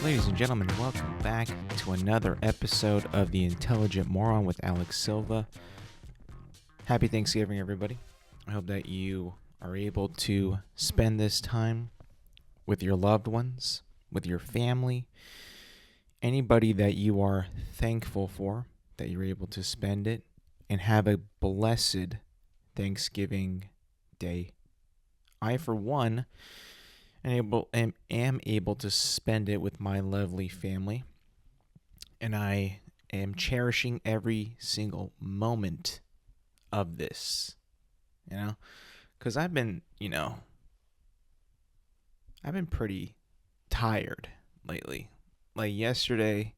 Ladies and gentlemen, welcome back to another episode of The Intelligent Moron with Alex Silva. Happy Thanksgiving, everybody. I hope that you are able to spend this time with your loved ones, with your family, anybody that you are thankful for, that you're able to spend it, and have a blessed Thanksgiving day. I, for one, am able to spend it with my lovely family, and I am cherishing every single moment of this, because I've been pretty tired lately. Like yesterday,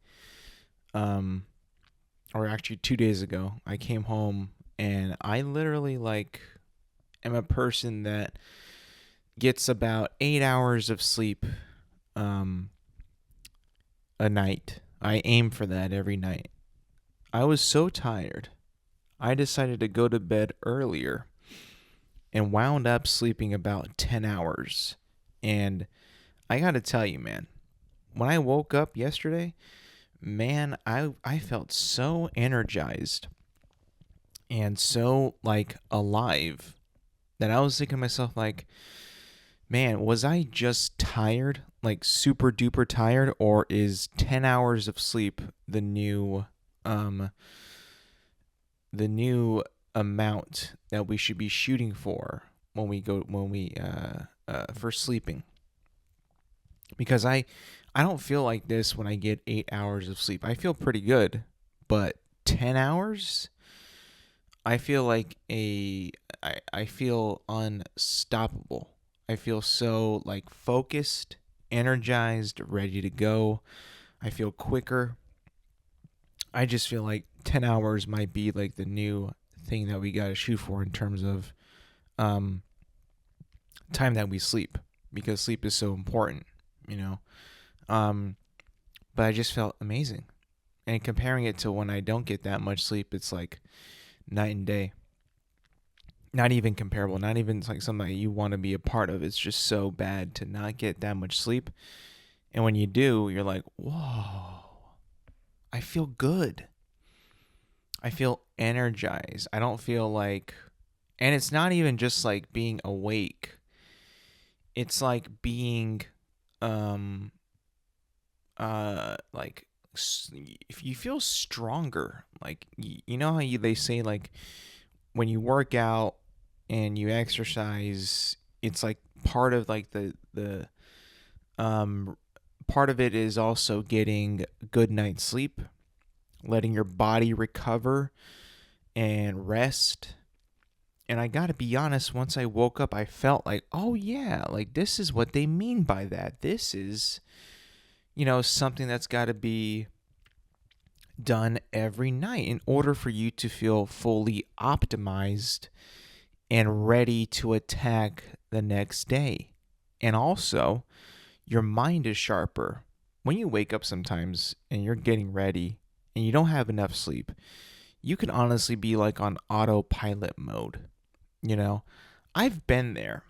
or actually 2 days ago, I came home and I literally am a person that gets about 8 hours of sleep a night. I aim for that every night. I was so tired, I decided to go to bed earlier and wound up sleeping about 10 hours. And I gotta tell you, man, when I woke up yesterday, man, I felt so energized and so alive that I was thinking to myself, man, was I just tired, like super duper tired, or is 10 hours of sleep the new amount that we should be shooting for for sleeping? Because I don't feel like this when I get 8 hours of sleep. I feel pretty good, but 10 hours, I feel I feel unstoppable. I feel so focused, energized, ready to go. I feel quicker. I just feel like 10 hours might be the new thing that we got to shoot for in terms of time that we sleep, because sleep is so important, But I just felt amazing. And comparing it to when I don't get that much sleep, it's like night and day. Not even comparable, not even something that you want to be a part of. It's just so bad to not get that much sleep. And when you do, you're like, whoa, I feel good. I feel energized. I don't feel and it's not even just being awake. It's being, if you feel stronger, you know how they say when you work out and you exercise, it's part of the part of it is also getting good night's sleep, letting your body recover and rest. And I gotta be honest, once I woke up, I felt oh yeah, this is what they mean by that. This is, something that's gotta be done every night in order for you to feel fully optimized and ready to attack the next day. And also, your mind is sharper. When you wake up sometimes and you're getting ready and you don't have enough sleep, you can honestly be on autopilot mode. I've been there.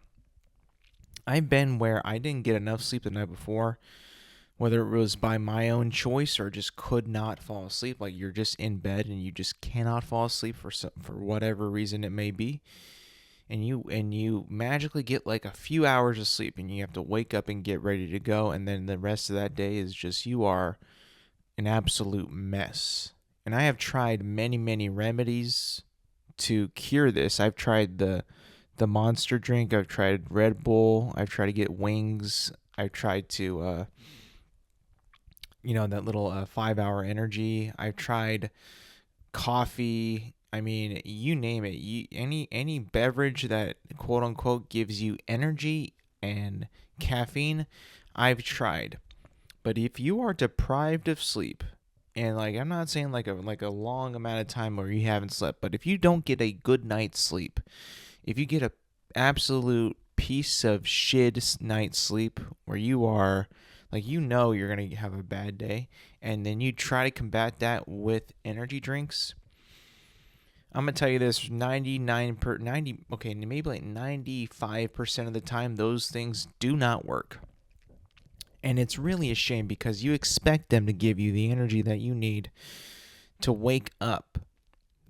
I've been where I didn't get enough sleep the night before, whether it was by my own choice or just could not fall asleep. You're just in bed and you just cannot fall asleep for whatever reason it may be. And you magically get a few hours of sleep, and you have to wake up and get ready to go, and then the rest of that day is just, you are an absolute mess. And I have tried many remedies to cure this. I've tried the Monster drink, I've tried Red Bull, I've tried to get wings, I've tried to that little 5-hour energy, I've tried coffee. I mean, you name it. Any beverage that quote unquote gives you energy and caffeine, I've tried. But if you are deprived of sleep, and I'm not saying a long amount of time where you haven't slept, but if you don't get a good night's sleep, if you get a absolute piece of shit night's sleep where you are you're gonna have a bad day, and then you try to combat that with energy drinks, I'm gonna tell you this: 95% of the time, those things do not work. And it's really a shame because you expect them to give you the energy that you need to wake up,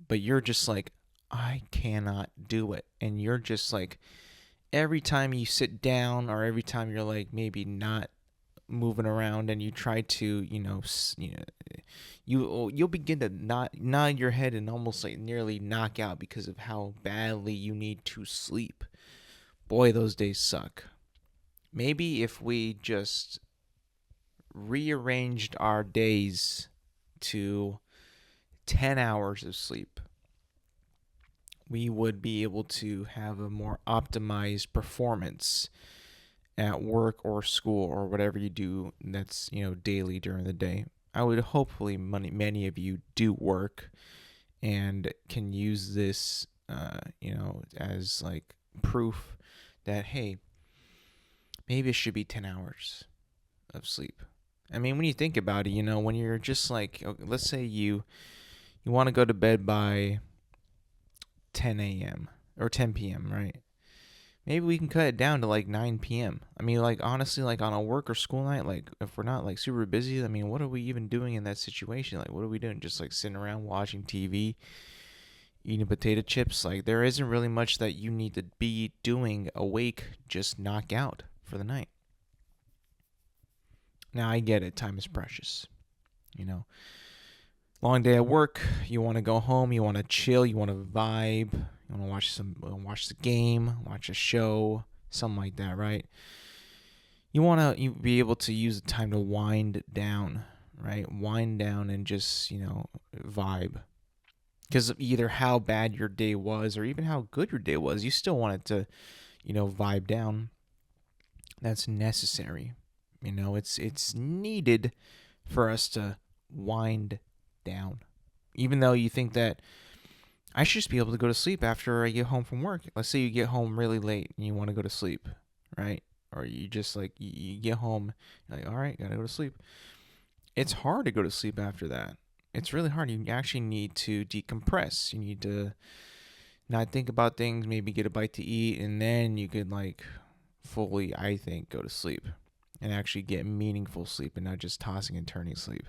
but you're just like, I cannot do it. And you're just like, every time you sit down or every time you're like maybe not moving around and you try to, you'll begin to nod your head and almost like nearly knock out because of how badly you need to sleep. Boy, those days suck. Maybe if we just rearranged our days to 10 hours of sleep, we would be able to have a more optimized performance at work or school or whatever you do that's, daily during the day. I would hopefully many of you do work and can use this, as like proof that, hey, maybe it should be 10 hours of sleep. I mean, when you think about it, when you're just like, let's say you want to go to bed by 10 a.m. or 10 p.m., right? Maybe we can cut it down to like 9 p.m. I mean, like, honestly, like on a work or school night, like if we're not like super busy, I mean, what are we even doing in that situation? Like, what are we doing? Just like sitting around watching TV, eating potato chips? Like, there isn't really much that you need to be doing awake. Just knock out for the night. Now, I get it. Time is precious. Long day at work. You want to go home. You want to chill. You want to vibe. You want to watch the game, watch a show, something like that, right? You want to be able to use the time to wind down, right? Wind down and just, vibe. Because of either how bad your day was or even how good your day was, you still want it to, vibe down. That's necessary. It's needed for us to wind down. Even though you think that I should just be able to go to sleep after I get home from work. Let's say you get home really late and you want to go to sleep, right? Or you just like, you get home, you're like, all right, gotta go to sleep. It's hard to go to sleep after that. It's really hard. You actually need to decompress. You need to not think about things, maybe get a bite to eat, and then you could like fully, I think, go to sleep and actually get meaningful sleep and not just tossing and turning sleep.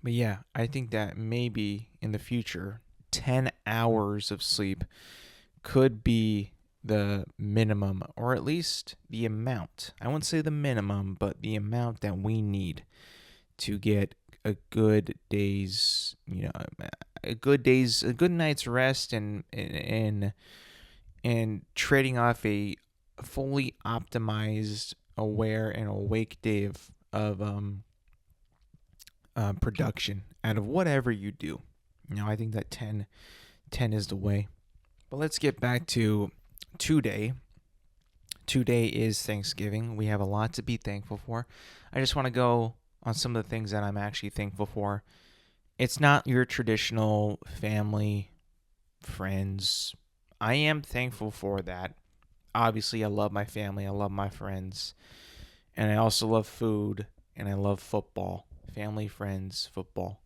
But yeah, I think that maybe in the future, 10 hours of sleep could be the minimum, or at least the amount. I wouldn't say the minimum, but the amount that we need to get a good a good night's rest and trading off a fully optimized, aware, and awake day of production out of whatever you do. I think that 10 is the way. But let's get back to today. Today is Thanksgiving. We have a lot to be thankful for. I just want to go on some of the things that I'm actually thankful for. It's not your traditional family, friends. I am thankful for that. Obviously, I love my family. I love my friends. And I also love food. And I love football. Family, friends, football.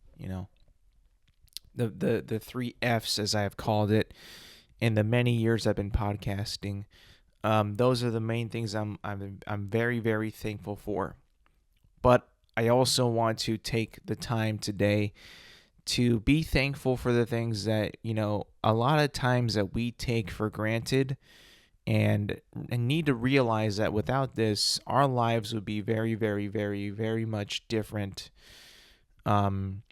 The three F's, as I have called it, in the many years I've been podcasting. Those are the main things I'm very, very thankful for. But I also want to take the time today to be thankful for the things that, a lot of times that we take for granted and need to realize that without this, our lives would be very, very, very, very much different than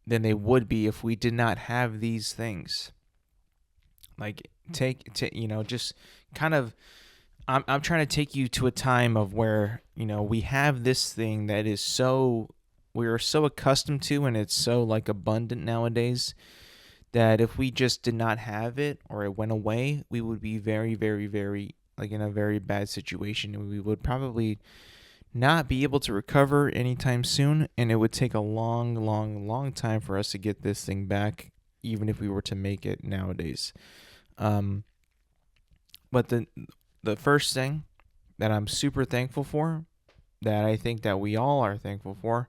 they would be if we did not have these things. Like, just kind of, I'm trying to take you to a time of where, we have this thing that is we are so accustomed to, and it's so like abundant nowadays, that if we just did not have it or it went away, we would be very, very, very, like, in a very bad situation, and we would probably not be able to recover anytime soon, and it would take a long, long, long time for us to get this thing back, even if we were to make it nowadays. But the first thing that I'm super thankful for, that I think that we all are thankful for,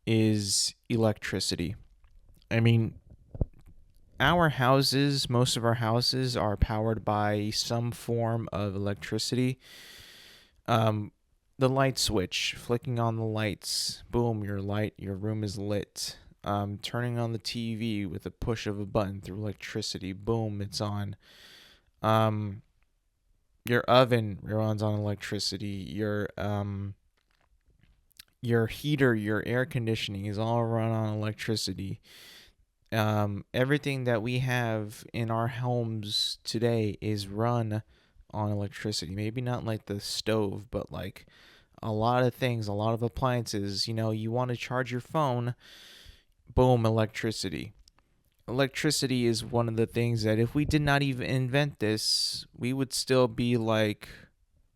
is electricity. I mean, most of our houses are powered by some form of electricity. Um, the light switch, flicking on the lights, boom, your room is lit. Turning on the TV with a push of a button through electricity, boom, it's on. Um, your oven runs on electricity. Your heater, your air conditioning is all run on electricity. Everything that we have in our homes today is run on electricity. Maybe not like the stove, but like a lot of things, a lot of appliances. You want to charge your phone, boom, electricity. Electricity is one of the things that if we did not even invent this, we would still be like,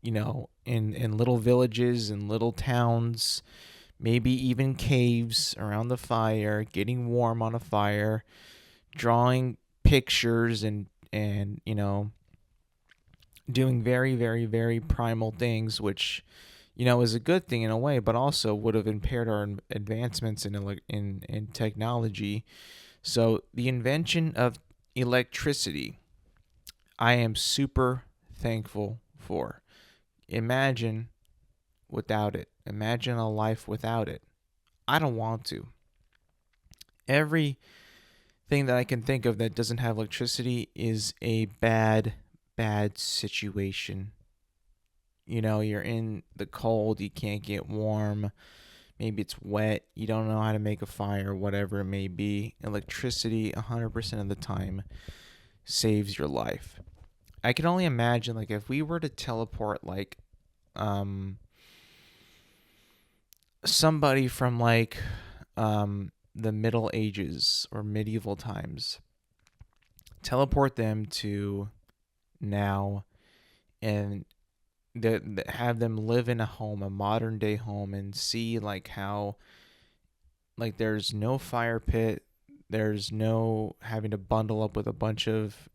in little villages and little towns, maybe even caves around the fire, getting warm on a fire, drawing pictures and doing very, very, very primal things, which is a good thing in a way, but also would have impaired our advancements in technology. So the invention of electricity, I am super thankful for. Imagine without it. Imagine a life without it. I don't want to. Everything that I can think of that doesn't have electricity is a bad, bad situation. You're in the cold, you can't get warm. Maybe it's wet, you don't know how to make a fire, whatever it may be. Electricity, 100% of the time, saves your life. I can only imagine, like, if we were to teleport, like, somebody from, like, the Middle Ages or medieval times, teleport them to now, and have them live in a home, a modern day home, and see like how like there's no fire pit, there's no having to bundle up with a bunch of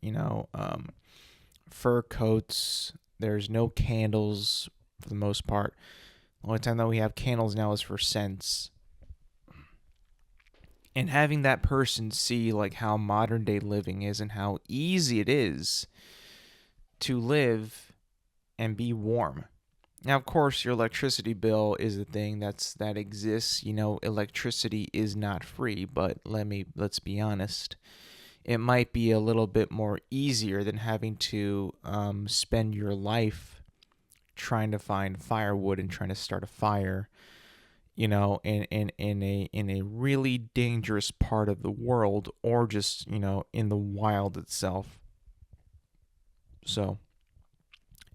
fur coats, there's no candles for the most part. The only time that we have candles now is for scents. And having that person see like how modern day living is and how easy it is to live and be warm. Now, of course, your electricity bill is a thing that exists. Electricity is not free, but let's be honest. It might be a little bit more easier than having to spend your life trying to find firewood and trying to start a fire. In a really dangerous part of the world, or just in the wild itself. So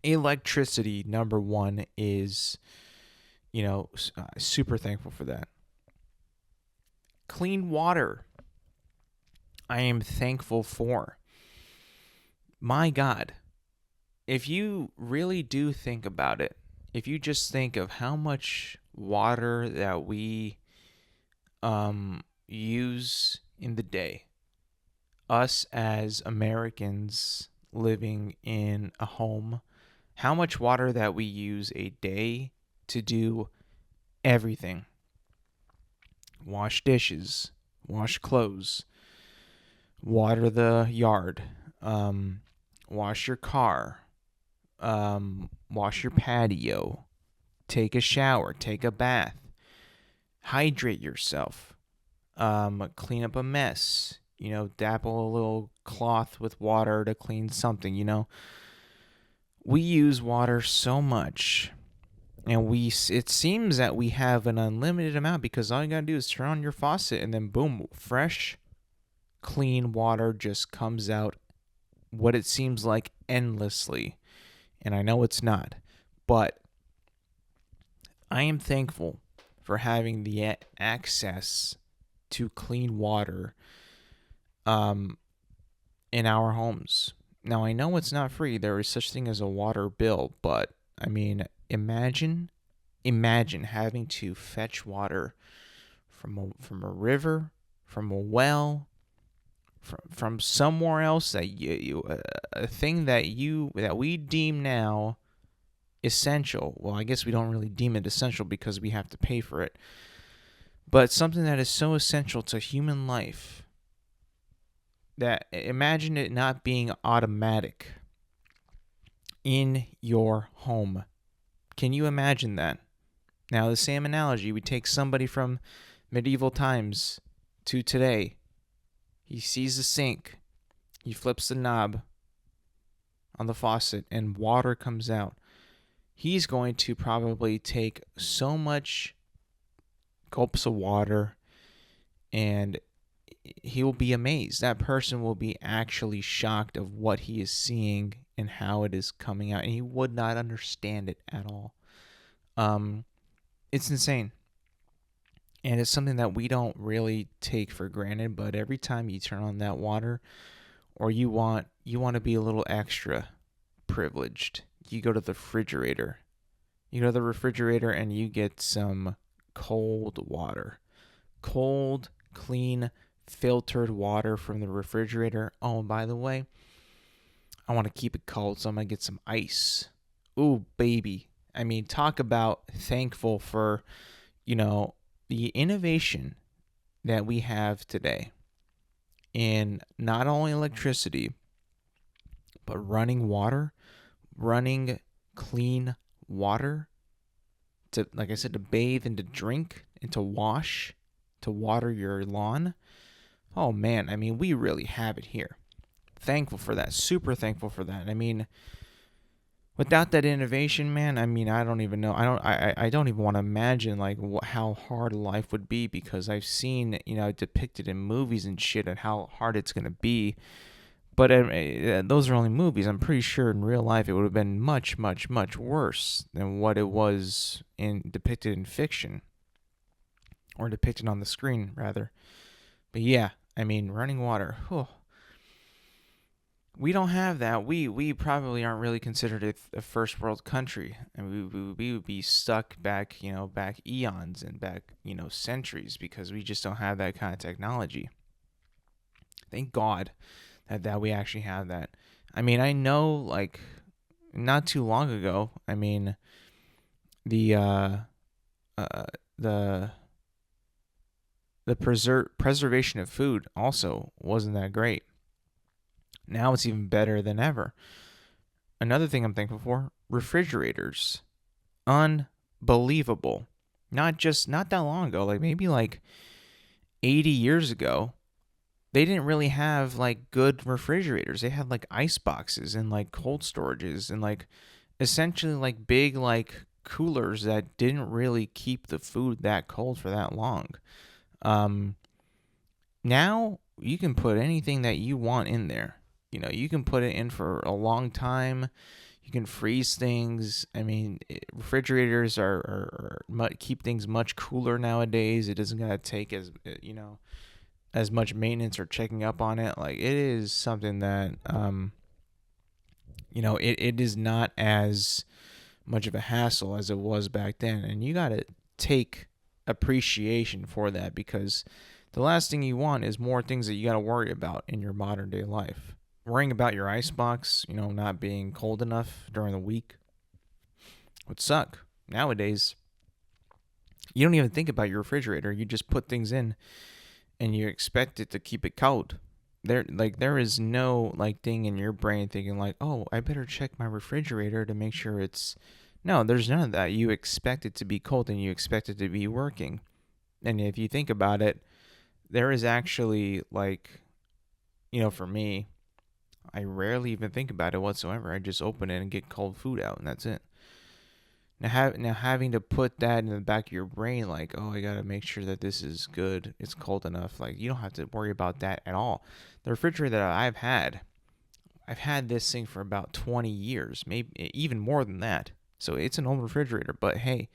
electricity, number one, is super thankful for that. Clean water, I am thankful for. My God, if you really do think about it, if you just think of how much water that we use in the day, us as Americans living in a home, how much water that we use a day to do everything. Wash dishes, wash clothes, water the yard, wash your car, wash your patio, take a shower, take a bath, hydrate yourself, clean up a mess, dabble a little cloth with water to clean something. We use water so much, and it seems that we have an unlimited amount, because all you gotta do is turn on your faucet and then boom, fresh, clean water just comes out, what it seems like, endlessly. And I know it's not, but I am thankful for having the access to clean water in our homes. Now, I know it's not free. There is such thing as a water bill, but I mean, imagine having to fetch water from a river, from a well, from somewhere else, that a thing that we deem now essential. Well, I guess we don't really deem it essential because we have to pay for it. But something that is so essential to human life, that imagine it not being automatic in your home Can you imagine that? Now, the same analogy, we take somebody from medieval times to today. He sees the sink, he flips the knob on the faucet, and water comes out. He's going to probably take so much gulps of water, and he will be amazed. That person will be actually shocked of what he is seeing and how it is coming out, and he would not understand it at all. It's insane. And it's something that we don't really take for granted, but every time you turn on that water, or you want to be a little extra privileged, you go to the refrigerator. You go to the refrigerator and you get some cold water. Cold, clean, filtered water from the refrigerator. Oh, and by the way, I want to keep it cold, so I'm going to get some ice. Ooh, baby. I mean, talk about thankful for, the innovation that we have today in not only electricity, but running water, running clean water to, like I said, to bathe and to drink and to wash, to water your lawn. Oh man, I mean, we really have it here. Thankful for that. Super thankful for that. I mean, without that innovation, man, I mean, I don't even know. I don't even want to imagine like how hard life would be, because I've seen, depicted in movies and shit and how hard it's gonna be. But those are only movies. I'm pretty sure in real life it would have been much, much, much worse than what it was depicted in fiction, or depicted on the screen rather. But yeah, I mean, running water. Oh. We don't have that. We probably aren't really considered a first world country, and we would be stuck back eons and back centuries, because we just don't have that kind of technology. Thank God that we actually have that. I mean, I know, like, not too long ago, I mean, the preservation of food also wasn't that great. Now it's even better than ever. Another thing I'm thankful for, refrigerators. Unbelievable. Not that long ago, like maybe like 80 years ago, they didn't really have like good refrigerators. They had like ice boxes and like cold storages and like essentially like big like coolers that didn't really keep the food that cold for that long. Now you can put anything that you want in there. You can put it in for a long time. You can freeze things. I mean, refrigerators keep things much cooler nowadays. It doesn't gotta take as much maintenance or checking up on it. Like, it is something that it is not as much of a hassle as it was back then, and you gotta take appreciation for that, because the last thing you want is more things that you gotta worry about in your modern day life. Worrying about your icebox, not being cold enough during the week would suck. Nowadays, you don't even think about your refrigerator. You just put things in and you expect it to keep it cold. There is no like thing in your brain thinking like, oh, I better check my refrigerator to make sure it's... No, there's none of that. You expect it to be cold and you expect it to be working. And if you think about it, there is actually like, for me, I rarely even think about it whatsoever. I just open it and get cold food out, and that's it. Now having to put that in the back of your brain, like, oh, I gotta make sure that this is good, it's cold enough. Like, you don't have to worry about that at all. The refrigerator that I've had this thing for about 20 years, maybe even more than that. So it's an old refrigerator, but hey,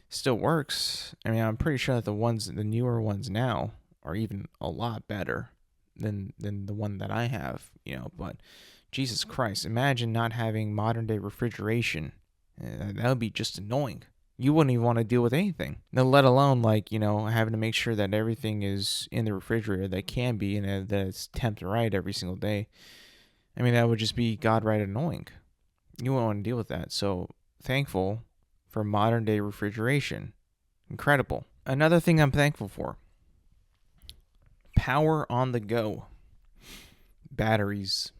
still works. I mean, I'm pretty sure that the newer ones now are even a lot better than the one that I have, but Jesus Christ, imagine not having modern day refrigeration. That would be just annoying. You wouldn't even want to deal with anything. Now, let alone like, having to make sure that everything is in the refrigerator that can be, and that it's temped right every single day. I mean, that would just be godright annoying. You wouldn't want to deal with that. So thankful for modern day refrigeration. Incredible. Another thing I'm thankful for, power on the go. Batteries.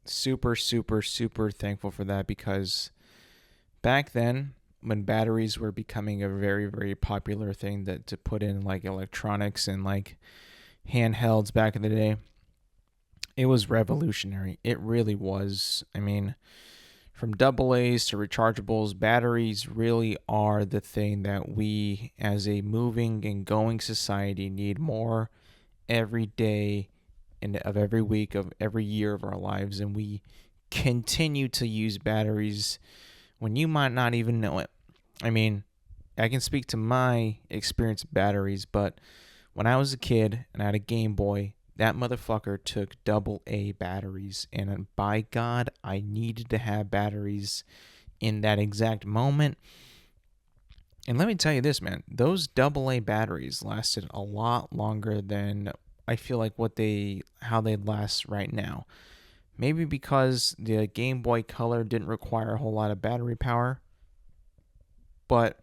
Super, super, super thankful for that, because Back then, when batteries were becoming a very, very popular thing that to put in like electronics and like handhelds back in the day, it was revolutionary. It really was. I mean, from double A's to rechargeables, batteries really are the thing that we as a moving and going society need more every day and of every week of every year of our lives, and we continue to use batteries when you might not even know it. I mean, I can speak to my experience with batteries, but when I was a kid and I had a Game Boy, that motherfucker took double A batteries, and by God, I needed to have batteries in that exact moment. And let me tell you this, man, those double A batteries lasted a lot longer than I feel like how they last right now. Maybe because the Game Boy Color didn't require a whole lot of battery power, but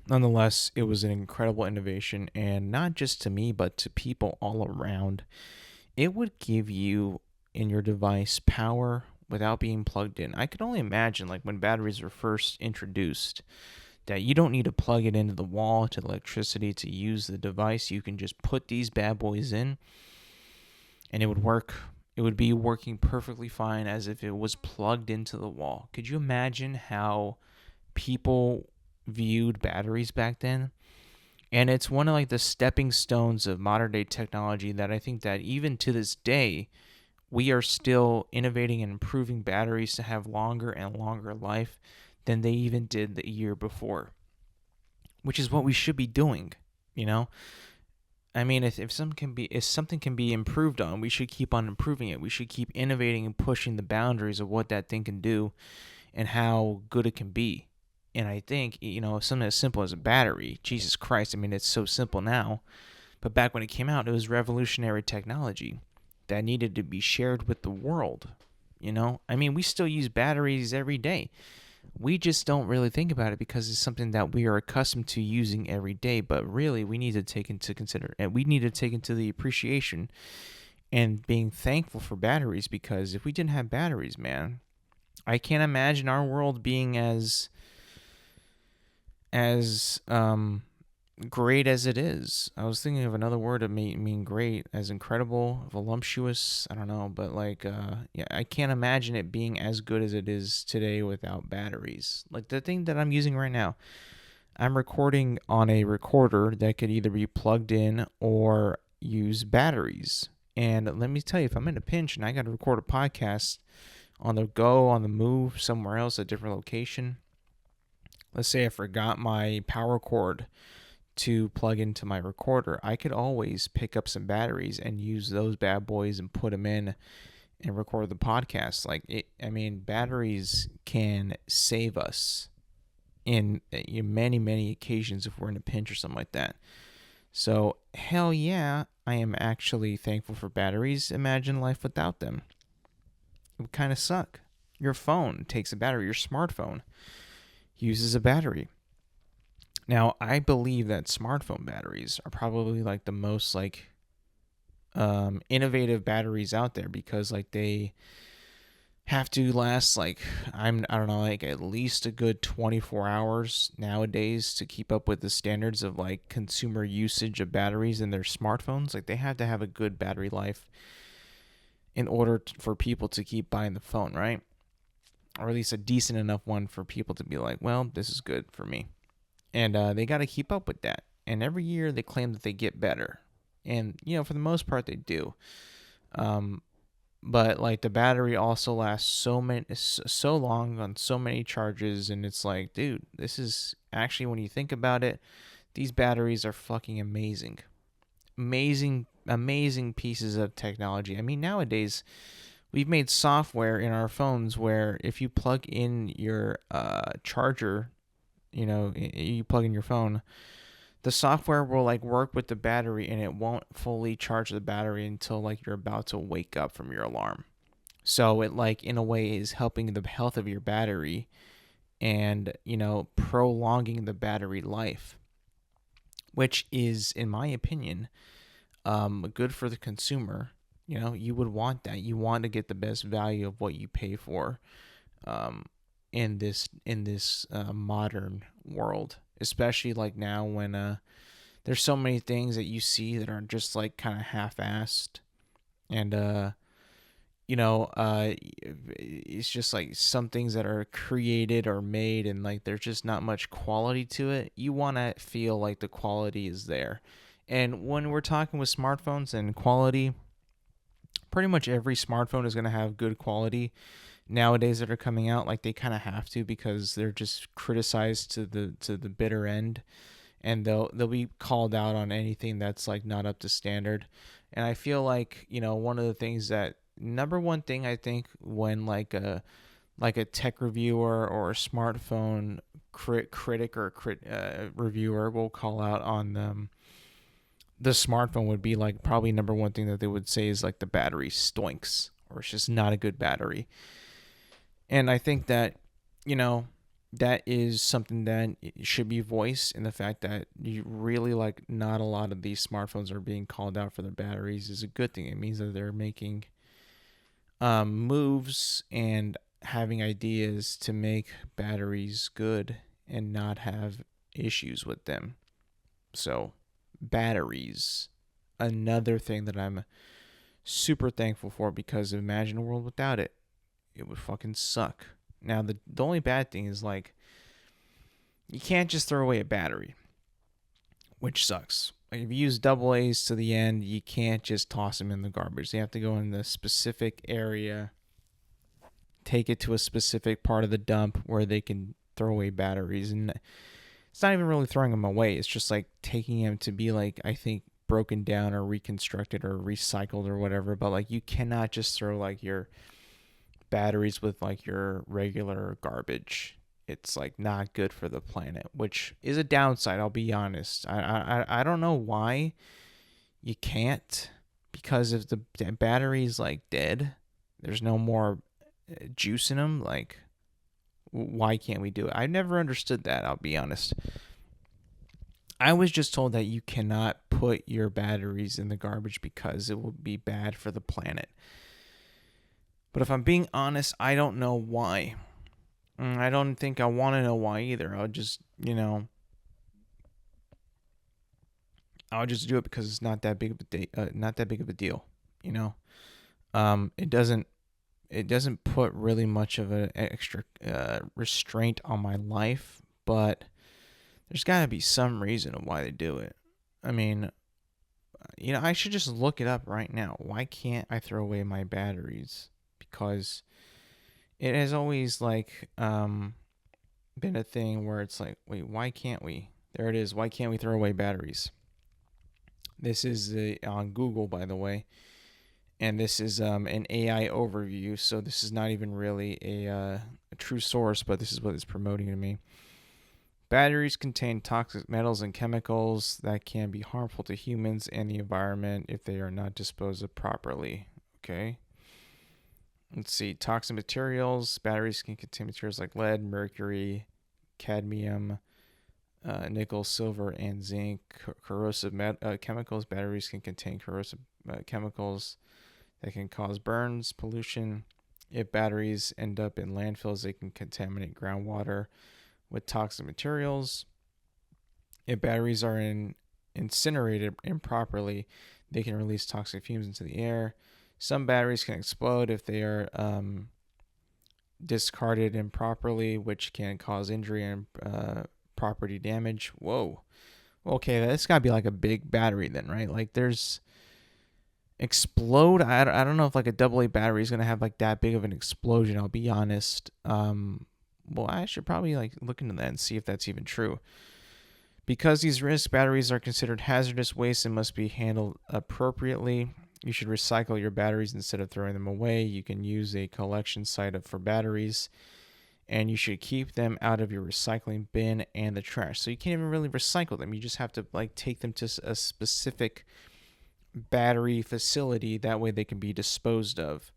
nonetheless, it was an incredible innovation, and not just to me, but to people all around. It would give you in your device power without being plugged in. I could only imagine, like when batteries were first introduced, that you don't need to plug it into the wall to the electricity to use the device. You can just put these bad boys in, and it would work. It would be working perfectly fine as if it was plugged into the wall. Could you imagine how people viewed batteries back then? And it's one of like the stepping stones of modern day technology that I think that even to this day, we are still innovating and improving batteries to have longer and longer life than they even did the year before, which is what we should be doing, you know? I mean, if something can be improved on, we should keep on improving it. We should keep innovating and pushing the boundaries of what that thing can do and how good it can be. And I think, something as simple as a battery, Jesus Christ, I mean, it's so simple now. But back when it came out, it was revolutionary technology that needed to be shared with the world. I mean, we still use batteries every day. We just don't really think about it because it's something that we are accustomed to using every day. But really, we need to take into consider, and we need to take into the appreciation and being thankful for batteries, because if we didn't have batteries, man, I can't imagine our world being as great as it is. I was thinking of another word that mean great, as incredible, voluptuous. I don't know, but yeah, I can't imagine it being as good as it is today without batteries. Like the thing that I'm using right now, I'm recording on a recorder that could either be plugged in or use batteries. And let me tell you, if I'm in a pinch and I got to record a podcast on the go, on the move, somewhere else, a different location. Let's say I forgot my power cord to plug into my recorder. I could always pick up some batteries and use those bad boys and put them in and record the podcast. Batteries can save us in many, many occasions if we're in a pinch or something like that. So, hell yeah, I am actually thankful for batteries. Imagine life without them. It would kind of suck. Your phone takes a battery. Your smartphone uses a battery. Now, I believe that smartphone batteries are probably like the most innovative batteries out there, because like they have to last I don't know, like at least a good 24 hours nowadays to keep up with the standards of like consumer usage of batteries in their smartphones. Like they have to have a good battery life in order for people to keep buying the phone, right? Or at least a decent enough one for people to be like, well, this is good for me. And they got to keep up with that. And every year they claim that they get better. And, for the most part, they do. But like the battery also lasts so long on so many charges. And it's like, dude, this is actually, when you think about it, these batteries are fucking amazing. Amazing pieces of technology. I mean, nowadays, we've made software in our phones where if you plug in your charger, you plug in your phone, the software will like work with the battery and it won't fully charge the battery until like you're about to wake up from your alarm. So it like in a way is helping the health of your battery and, prolonging the battery life, which is, in my opinion, good for the consumer. You would want that. You want to get the best value of what you pay for. in this modern world, especially like now when there's so many things that you see that are just like kind of half-assed, and it's just like some things that are created or made and like there's just not much quality to it. You want to feel like the quality is there. And when we're talking with smartphones and quality, pretty much every smartphone is going to have good quality nowadays that are coming out. Like they kind of have to, because they're just criticized to the bitter end, and they'll be called out on anything that's like not up to standard. And I feel like, one of the things that number one thing I think when like a tech reviewer or a smartphone critic or reviewer will call out on the smartphone would be like probably number one thing that they would say is like the battery stinks, or it's just not a good battery. And I think that, you know, that is something that should be voiced, in the fact that you really like not a lot of these smartphones are being called out for their batteries is a good thing. It means that they're making moves and having ideas to make batteries good and not have issues with them. So, batteries, another thing that I'm super thankful for, because imagine a world without it. It would fucking suck. Now, the only bad thing is like you can't just throw away a battery, which sucks. Like if you use double A's to the end, you can't just toss them in the garbage. They have to go in the specific area, take it to a specific part of the dump where they can throw away batteries. And it's not even really throwing them away. It's just like taking them to be like, I think, broken down or reconstructed or recycled or whatever. But like you cannot just throw like your batteries with like your regular garbage. It's like not good for the planet, which is a downside. I'll be honest. I don't know why you can't, because if the battery's like dead, there's no more juice in them. Like, why can't we do it? I never understood that. I'll be honest. I was just told that you cannot put your batteries in the garbage because it will be bad for the planet. But if I'm being honest, I don't know why. I don't think I want to know why either. I'll just do it because it's not that big of a deal. It doesn't put really much of an extra restraint on my life, but there's got to be some reason of why they do it. I mean, I should just look it up right now. Why can't I throw away my batteries? Because it has always like been a thing where it's like, wait, why can't we? There it is. Why can't we throw away batteries? This is on Google, by the way, and this is an AI overview. So this is not even really a true source, but this is what it's promoting to me. Batteries contain toxic metals and chemicals that can be harmful to humans and the environment if they are not disposed of properly. Okay. Let's see. Toxic materials. Batteries can contain materials like lead, mercury, cadmium, nickel, silver, and zinc. Corrosive chemicals. Batteries can contain corrosive chemicals that can cause burns, pollution. If batteries end up in landfills, they can contaminate groundwater with toxic materials. If batteries are incinerated improperly, they can release toxic fumes into the air. Some batteries can explode if they are discarded improperly, which can cause injury and property damage. Whoa. Okay, that's got to be like a big battery then, right? Like there's explode. I don't know if like a AA battery is going to have like that big of an explosion. I'll be honest. Well, I should probably like look into that and see if that's even true. Because these risk batteries are considered hazardous waste and must be handled appropriately, you should recycle your batteries instead of throwing them away. You can use a collection site for batteries, and you should keep them out of your recycling bin and the trash. So you can't even really recycle them. You just have to like take them to a specific battery facility. That way they can be disposed of.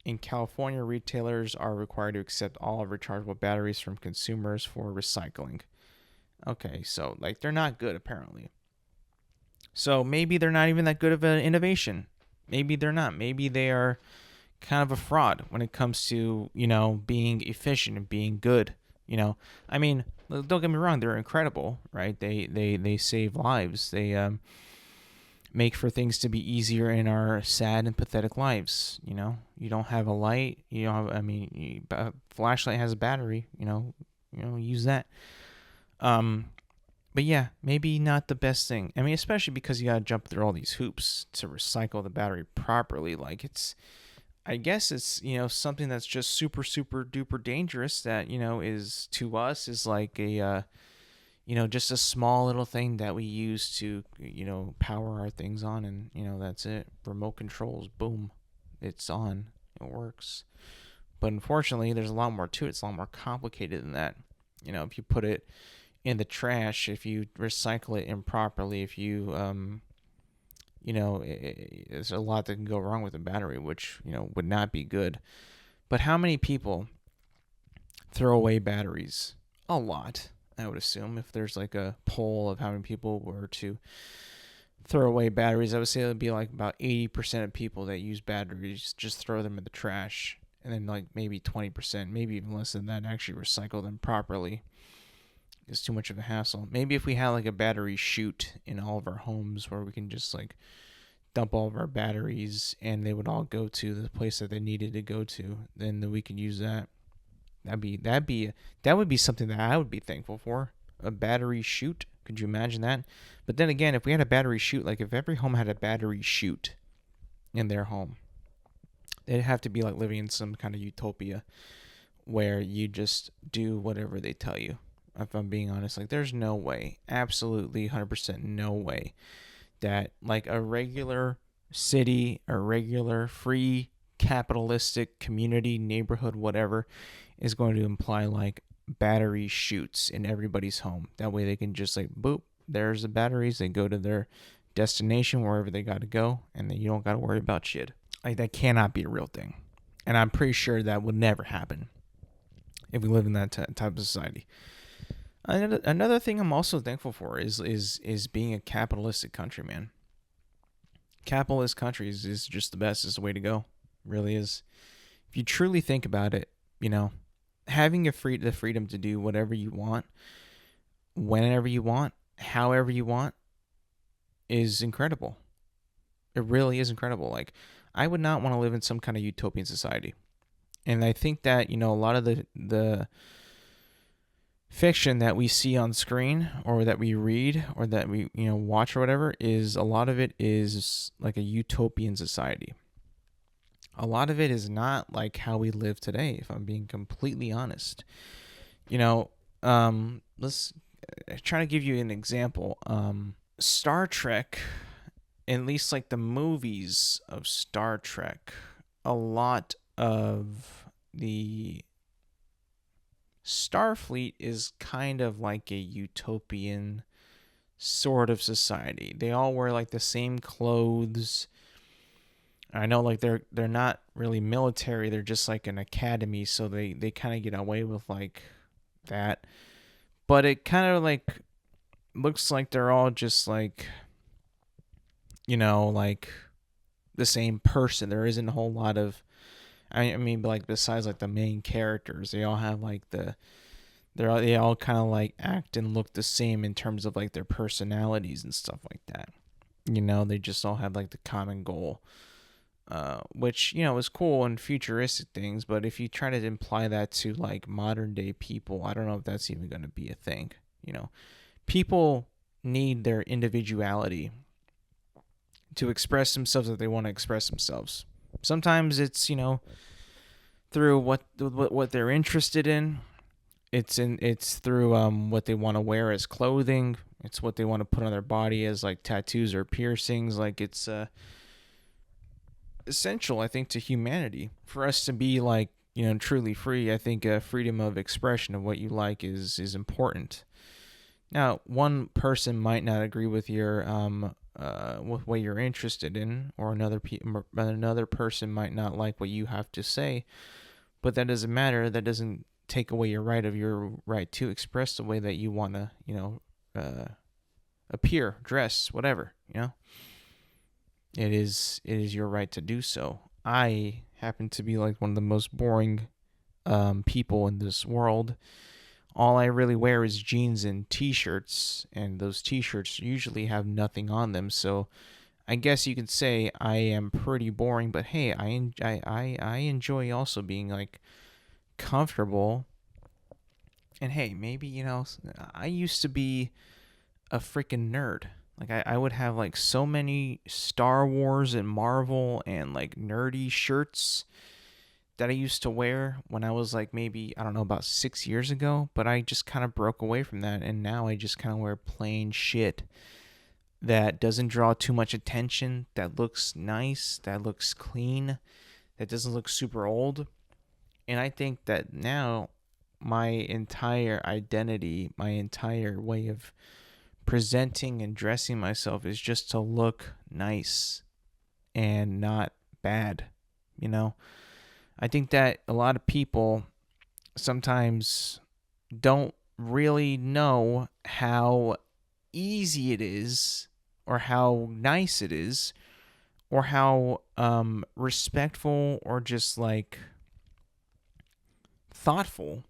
In California, retailers are required to accept all rechargeable batteries from consumers for recycling. Okay, so like they're not good apparently. So maybe they're not even that good of an innovation. Maybe they're not. Maybe they are kind of a fraud when it comes to, being efficient and being good. I mean, don't get me wrong, they're incredible, right? They save lives. They make for things to be easier in our sad and pathetic lives. You don't have a light. You don't have. I mean, a flashlight has a battery. Use that. But yeah, maybe not the best thing. I mean, especially because you gotta jump through all these hoops to recycle the battery properly. Like I guess it's something that's just super super duper dangerous. That is to us is like a just a small little thing that we use to power our things on, and that's it. Remote controls, boom, it's on, it works. But unfortunately, there's a lot more to it. It's a lot more complicated than that. If you put it in the trash, if you recycle it improperly, if you there's a lot that can go wrong with the battery, which would not be good. But how many people throw away batteries? A lot, I would assume. If there's like a poll of how many people were to throw away batteries, I would say it would be like about 80% of people that use batteries just throw them in the trash, and then like maybe 20%, maybe even less than that, actually recycle them properly. It's too much of a hassle. Maybe if we had like a battery chute in all of our homes where we can just like dump all of our batteries and they would all go to the place that they needed to go to, then we could use that. That would be something that I would be thankful for. A battery chute. Could you imagine that? But then again, if we had a battery chute, like if every home had a battery chute in their home, they'd have to be like living in some kind of utopia where you just do whatever they tell you. If I'm being honest, like there's no way, absolutely 100% no way that like a regular city, a regular free capitalistic community, neighborhood, whatever, is going to imply like battery chutes in everybody's home. That way they can just like boop, there's the batteries. They go to their destination wherever they got to go, and then you don't got to worry about shit. Like that cannot be a real thing, and I'm pretty sure that would never happen if we live in that type of society. Another thing I'm also thankful for is being a capitalistic country, man. Capitalist countries is just the best. It's the way to go. It really is. If you truly think about it, having the freedom to do whatever you want, whenever you want, however you want, is incredible. It really is incredible. Like, I would not want to live in some kind of utopian society. And I think that, a lot of the fiction that we see on screen or that we read or that we watch or whatever, is a lot of it is like a utopian society. A lot of it is not like how we live today, if I'm being completely honest. Let's try to give you an example. Star Trek, at least like the movies of Star Trek, a lot of the Starfleet is kind of like a utopian sort of society. They all wear like the same clothes. I know like they're not really military, they're just like an academy, so they kind of get away with like that. But it kind of like looks like they're all just like like the same person. There isn't a whole lot of I mean, like besides like the main characters, they all have like they all kind of like act and look the same in terms of like their personalities and stuff like that. They just all have like the common goal, which is cool and futuristic things. But if you try to imply that to like modern day people, I don't know if that's even going to be a thing. People need their individuality to express themselves if they want to express themselves. Sometimes it's through what they're interested in. It's through what they want to wear as clothing. It's what they want to put on their body as like tattoos or piercings. Like it's essential, I think, to humanity for us to be like truly free. I think freedom of expression of what you like is important. Now, one person might not agree with your with what you're interested in, or another person might not like what you have to say, but that doesn't matter. That doesn't take away your right to express the way that you want to, appear, dress, whatever. It is your right to do so. I happen to be like one of the most boring people in this world. All I really wear is jeans and t-shirts, and those t-shirts usually have nothing on them. So I guess you could say I am pretty boring. But hey, I enjoy also being like comfortable. And hey, maybe I used to be a freaking nerd. Like I would have like so many Star Wars and Marvel and like nerdy shirts that I used to wear when I was like maybe, I don't know, about 6 years ago. But I just kind of broke away from that. And now I just kind of wear plain shit that doesn't draw too much attention, that looks nice, that looks clean, that doesn't look super old. And I think that now my entire identity, my entire way of presenting and dressing myself is just to look nice and not bad. You know, I think that a lot of people sometimes don't really know how easy it is or how nice it is or how respectful or just like thoughtful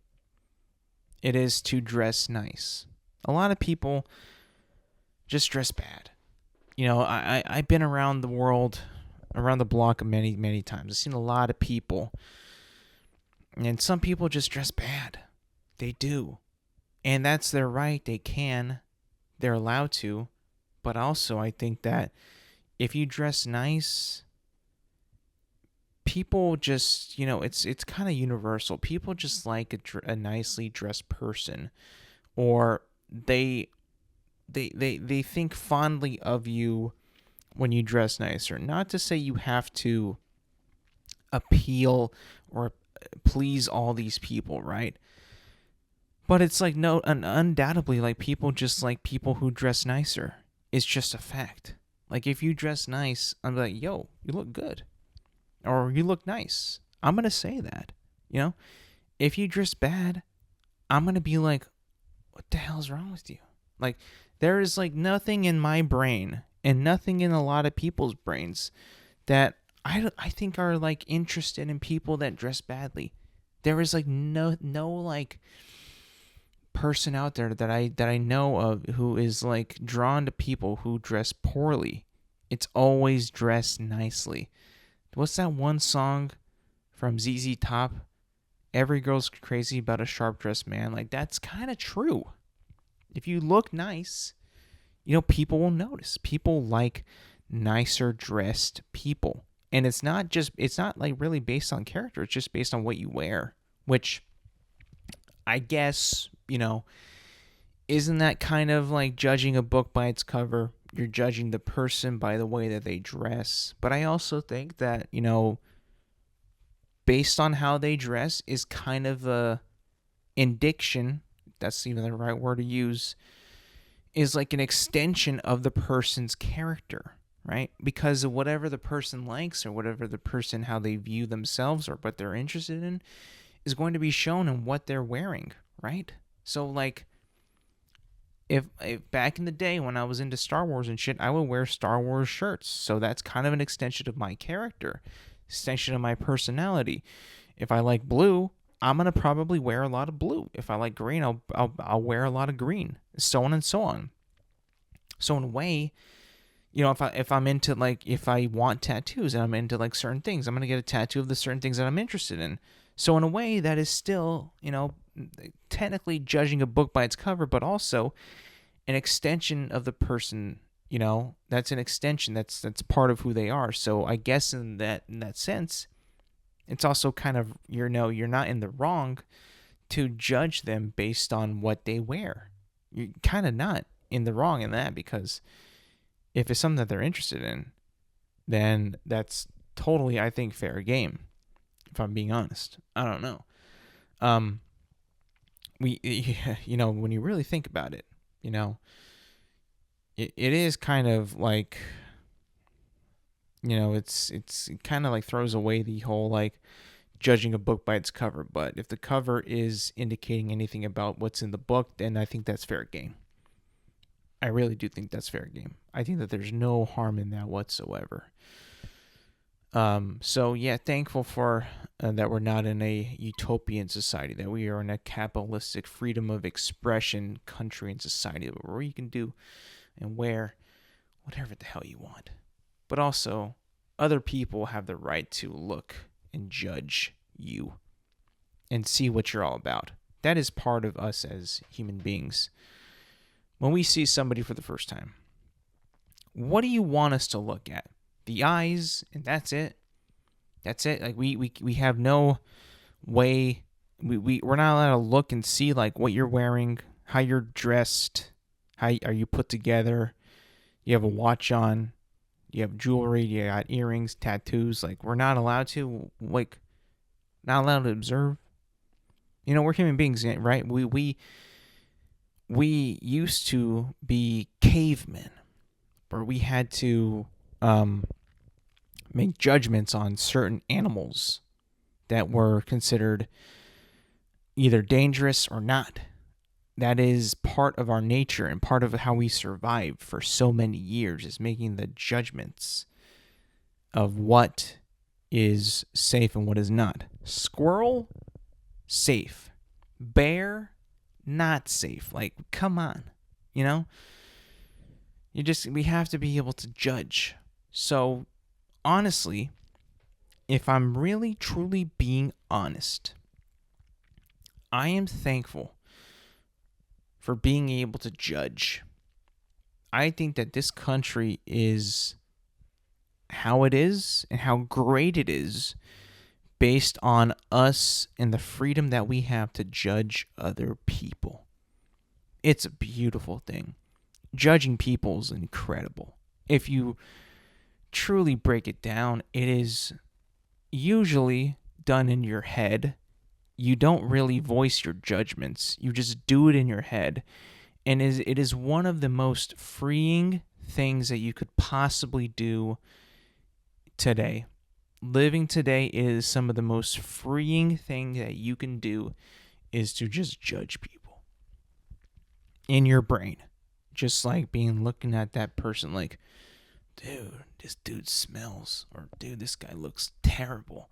it is to dress nice. A lot of people just dress bad. I've been around the world, around the block many times. I've seen a lot of people, and some people just dress bad. They do, and that's their right. They can, they're allowed to, but also I think that if you dress nice, people just it's kind of universal. People just like a nicely dressed person, or they think fondly of you when you dress nicer. Not to say you have to appeal or please all these people, right? But it's like no, undoubtedly, like people just like people who dress nicer. It's just a fact. Like if you dress nice, I'm like, yo, you look good, or you look nice. I'm gonna say that. You know, if you dress bad, I'm gonna be like, what the hell's wrong with you? Like, there is like nothing in my brain and nothing in a lot of people's brains that I think are like interested in people that dress badly. There is like no like person out there that I know of who is like drawn to people who dress poorly. It's always dressed nicely. What's that one song from ZZ Top? Every girl's crazy about a sharp dressed man. Like that's kind of true. If you look nice, people will notice. People like nicer dressed people. And it's not like really based on character. It's just based on what you wear, which I guess, isn't that kind of like judging a book by its cover? You're judging the person by the way that they dress. But I also think that, based on how they dress is kind of a indication, that's even the right word to use, is like an extension of the person's character, right? Because of whatever the person likes or whatever the person, how they view themselves or what they're interested in is going to be shown in what they're wearing, right? So like if back in the day when I was into Star Wars and shit, I would wear Star Wars shirts. So that's kind of an extension of my character, extension of my personality. If I like blue, I'm gonna probably wear a lot of blue. If I like green, I'll wear a lot of green. So on and so on. So in a way, if I'm into like if I want tattoos and I'm into like certain things, I'm gonna get a tattoo of the certain things that I'm interested in. So in a way, that is still technically judging a book by its cover, but also an extension of the person. That's an extension. That's part of who they are. So I guess in that sense, it's also kind of you're not in the wrong to judge them based on what they wear. You're kind of not in the wrong in that, because if it's something that they're interested in, then that's totally, I think, fair game. If I'm being honest, I don't know. When you really think about it, it is kind of like, it kind of like throws away the whole like judging a book by its cover. But if the cover is indicating anything about what's in the book, then I think that's fair game. I really do think that's fair game. I think that there's no harm in that whatsoever. So yeah, thankful for that we're not in a utopian society, that we are in a capitalistic freedom of expression country and society where you can do and wear whatever the hell you want. But also, other people have the right to look and judge you and see what you're all about. That is part of us as human beings. When we see somebody for the first time, what do you want us to look at? The eyes, and that's it. That's it. Like we have no way. We're not allowed to look and see like what you're wearing, how you're dressed, how are you put together. You have a watch on, you have jewelry, you got earrings, tattoos. Like we're not allowed to not allowed to observe. You know, we're human beings, right? We used to be cavemen, where we had to make judgments on certain animals that were considered either dangerous or not. That is part of our nature and part of how we survived for so many years, is making the judgments of what is safe and what is not. Squirrel, safe. Bear, not safe. Like, come on. You know? We have to be able to judge. So, honestly, if I'm really, truly being honest, I am thankful for being able to judge. I think that this country is how it is and how great it is based on us and the freedom that we have to judge other people. It's a beautiful thing. Judging people is incredible. If you truly break it down, it is usually done in your head. You don't really voice your judgments. You just do it in your head. And it is one of the most freeing things that you could possibly do today. Living today is some of the most freeing thing that you can do, is to just judge people in your brain. Just like looking at that person like, dude, this dude smells. Or dude, this guy looks terrible.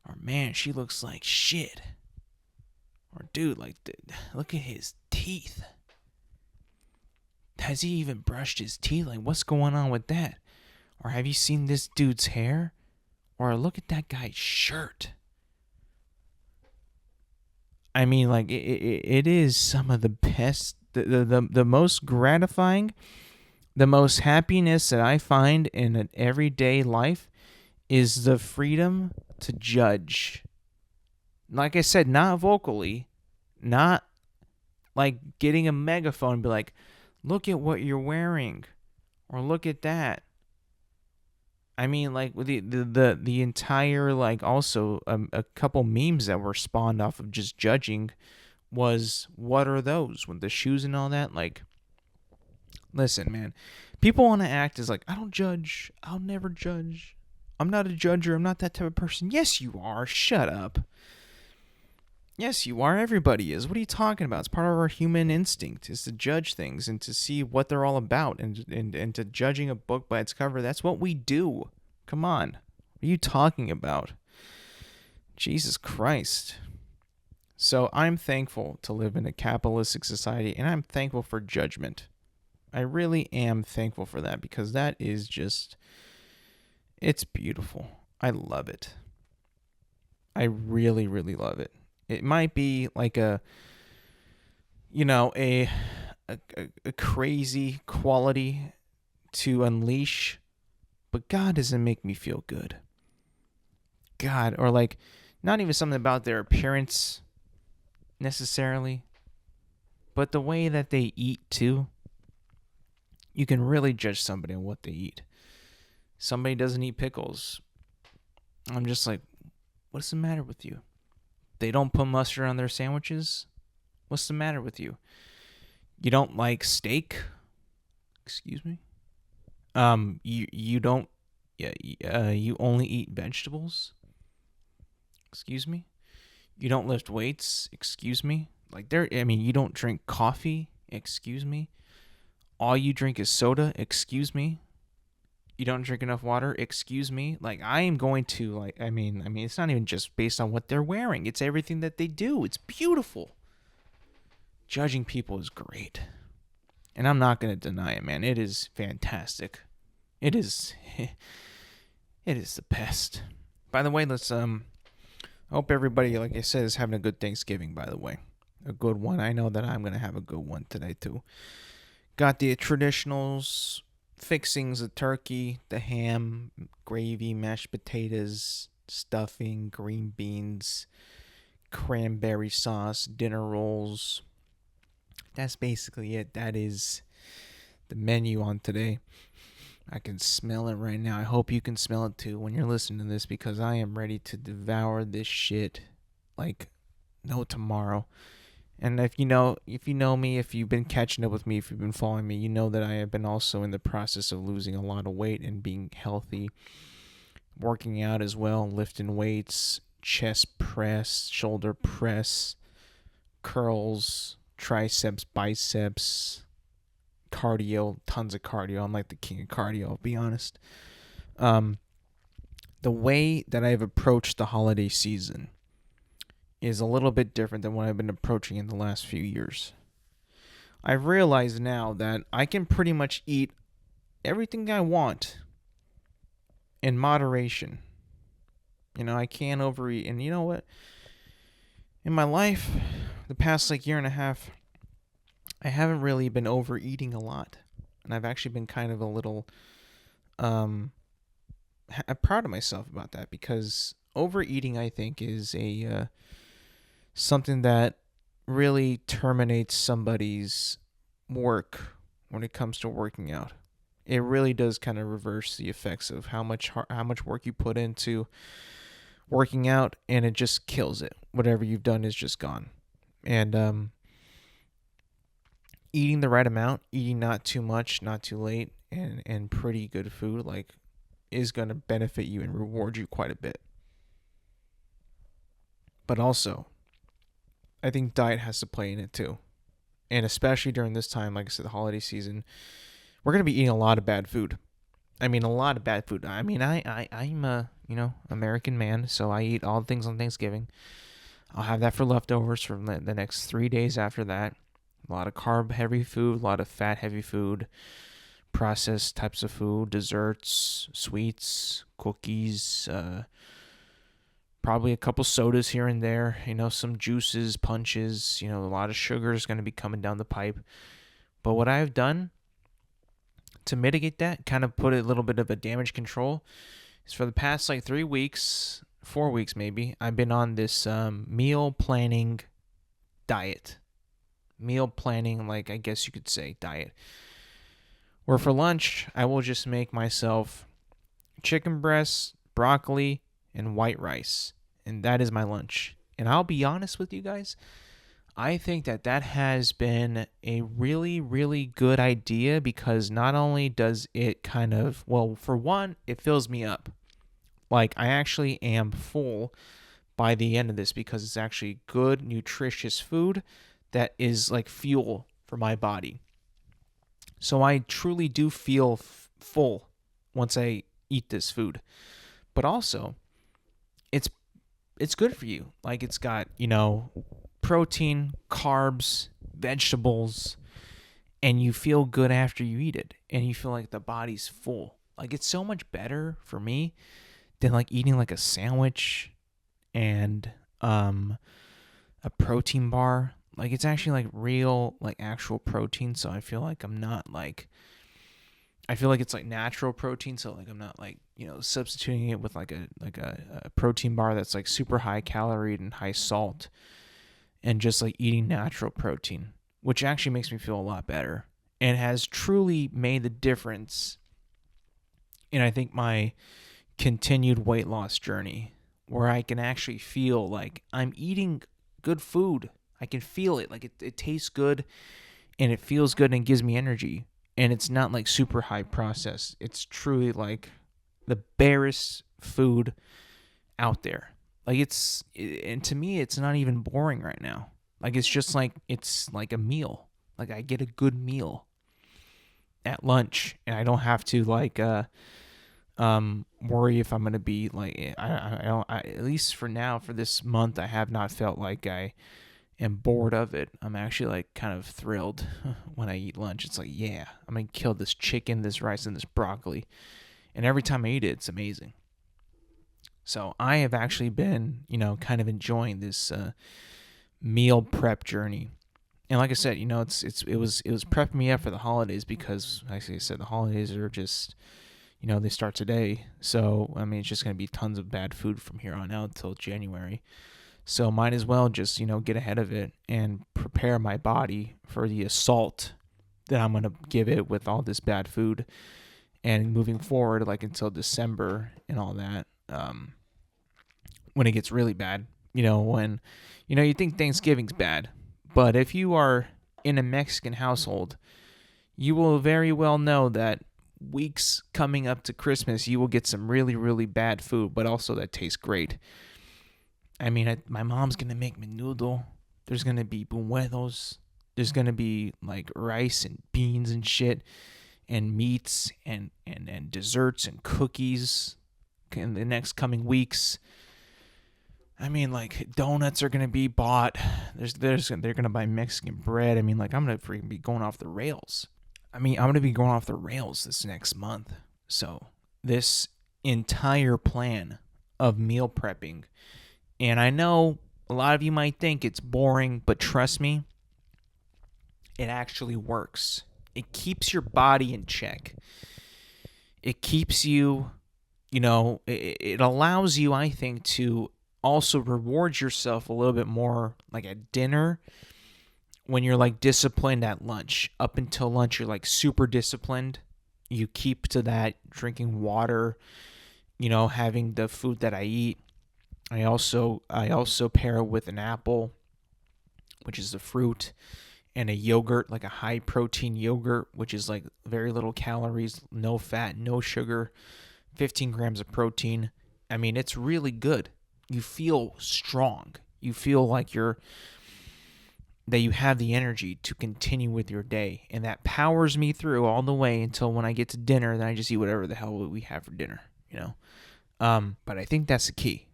Or man, she looks like shit. Or dude, like, look at his teeth. Has he even brushed his teeth? Like, what's going on with that? Or have you seen this dude's hair? Or look at that guy's shirt. I mean, like, it is some of the best, the most gratifying, the most happiness that I find in an everyday life is the freedom to judge. Like I said, not vocally, not like getting a megaphone and be like, look at what you're wearing, or look at that. I mean, like the entire, like, also a couple memes that were spawned off of just judging was, what are those with the shoes and all that? Like, listen, man, people want to act as like, I don't judge, I'll never judge, I'm not a judger, I'm not that type of person. Yes, you are. Shut up. Yes, you are. Everybody is. What are you talking about? It's part of our human instinct, is to judge things and to see what they're all about, and to judging a book by its cover. That's what we do. Come on. What are you talking about? Jesus Christ. So I'm thankful to live in a capitalistic society, and I'm thankful for judgment. I really am thankful for that, because that is just, it's beautiful. I love it. I really, really love it. It might be like a crazy quality to unleash, but God doesn't make me feel good. God, or like, not even something about their appearance necessarily, but the way that they eat too. You can really judge somebody on what they eat. Somebody doesn't eat pickles. I'm just like, what's the matter with you? They don't put mustard on their sandwiches? What's the matter with you? You don't like steak? Excuse me? You don't, you only eat vegetables? Excuse me? You don't lift weights? Excuse me? Like, you don't drink coffee? Excuse me? All you drink is soda? Excuse me? You don't drink enough water? Excuse me? Like, I am going to, like, I mean, it's not even just based on what they're wearing. It's everything that they do. It's beautiful. Judging people is great. And I'm not going to deny it, man. It is fantastic. It is, it is the best. By the way, let's, I hope everybody, like I said, is having a good Thanksgiving, by the way. A good one. I know that I'm going to have a good one today, too. Got the traditionals, fixings, the turkey, the ham, gravy, mashed potatoes, stuffing, green beans, cranberry sauce, dinner rolls. That's basically it. That is the menu on today. I can smell it right now. I hope you can smell it too when you're listening to this, because I am ready to devour this shit like no tomorrow. And if you know me, if you've been catching up with me, if you've been following me, you know that I have been also in the process of losing a lot of weight and being healthy, working out as well, lifting weights, chest press, shoulder press, curls, triceps, biceps, cardio, tons of cardio. I'm like the king of cardio, I'll be honest. The way that I've approached the holiday season is a little bit different than what I've been approaching in the last few years. I've realized now that I can pretty much eat everything I want in moderation. I can't overeat. And you know what? In my life, the past year and a half, I haven't really been overeating a lot. And I've actually been kind of a little I'm proud of myself about that, because overeating, I think, is a something that really terminates somebody's work when it comes to working out. It really does kind of reverse the effects of how much work you put into working out, and it just kills it. Whatever you've done is just gone. And eating the right amount, eating not too much, not too late, and pretty good food, is going to benefit you and reward you quite a bit. But also, I think diet has to play in it too. And especially during this time, like I said, the holiday season, we're going to be eating a lot of bad food. A lot of bad food. I'm a, American man, so I eat all the things on Thanksgiving. I'll have that for leftovers for the next 3 days after that. A lot of carb-heavy food, a lot of fat-heavy food, processed types of food, desserts, sweets, cookies, probably a couple sodas here and there, some juices, punches, a lot of sugar is going to be coming down the pipe. But what I've done to mitigate that, kind of put a little bit of a damage control, is for the past 3 weeks, 4 weeks maybe, I've been on this meal planning diet. Meal planning, I guess you could say, diet. Where for lunch, I will just make myself chicken breasts, broccoli, and white rice. And that is my lunch. And I'll be honest with you guys, I think that has been a really, really good idea, because not only does it kind of, well, for one, it fills me up. I actually am full by the end of this, because it's actually good, nutritious food that is fuel for my body. So I truly do feel full once I eat this food. But also, it's good for you. It's got, protein, carbs, vegetables, and you feel good after you eat it, and you feel like the body's full. It's so much better for me than eating a sandwich and a protein bar. It's actually real, actual protein, so I feel I'm not I feel it's natural protein, so I'm not substituting it with a protein bar that's super high calorie and high salt, and just eating natural protein, which actually makes me feel a lot better and has truly made the difference in, I think, my continued weight loss journey, where I can actually feel I'm eating good food. I can feel it. It tastes good, and it feels good, and gives me energy. And it's not super high processed. It's truly the barest food out there. And to me, it's not even boring right now. It's just it's a meal. I get a good meal at lunch, and I don't have to Worry if I'm gonna be like I don't at least for now for this month I have not felt like I am bored of it. I'm actually like kind of thrilled when I eat lunch. It's like, yeah, I'm gonna kill this chicken, this rice, and this broccoli, and every time I eat it, it's amazing. So I have actually been, kind of enjoying this meal prep journey. And like I said, it was prepping me up for the holidays because, like I said, the holidays are just, they start today. So I mean, it's just gonna be tons of bad food from here on out till January. So might as well just, get ahead of it and prepare my body for the assault that I'm going to give it with all this bad food and moving forward, like until December and all that. When it gets really bad, when, you think Thanksgiving's bad, but if you are in a Mexican household, you will very well know that weeks coming up to Christmas, you will get some really, really bad food, but also that tastes great. I mean, my mom's going to make menudo. There's going to be buñuelos. There's going to be like rice and beans and shit and meats and desserts and cookies in the next coming weeks. I mean, like donuts are going to be bought. They're going to buy Mexican bread. I mean, like I'm going to freaking be going off the rails. I'm going to be going off the rails this next month. So this entire plan of meal prepping, and I know a lot of you might think it's boring, but trust me, it actually works. It keeps your body in check. It keeps you, it allows you, I think, to also reward yourself a little bit more like at dinner when you're like disciplined at lunch. Up until lunch, you're like super disciplined. You keep to that, drinking water, having the food that I eat. I also pair it with an apple, which is a fruit, and a yogurt, like a high protein yogurt, which is like very little calories, no fat, no sugar, 15 grams of protein. I mean, it's really good. You feel strong. You feel like that you have the energy to continue with your day, and that powers me through all the way until when I get to dinner, then I just eat whatever the hell we have for dinner, But I think that's the key.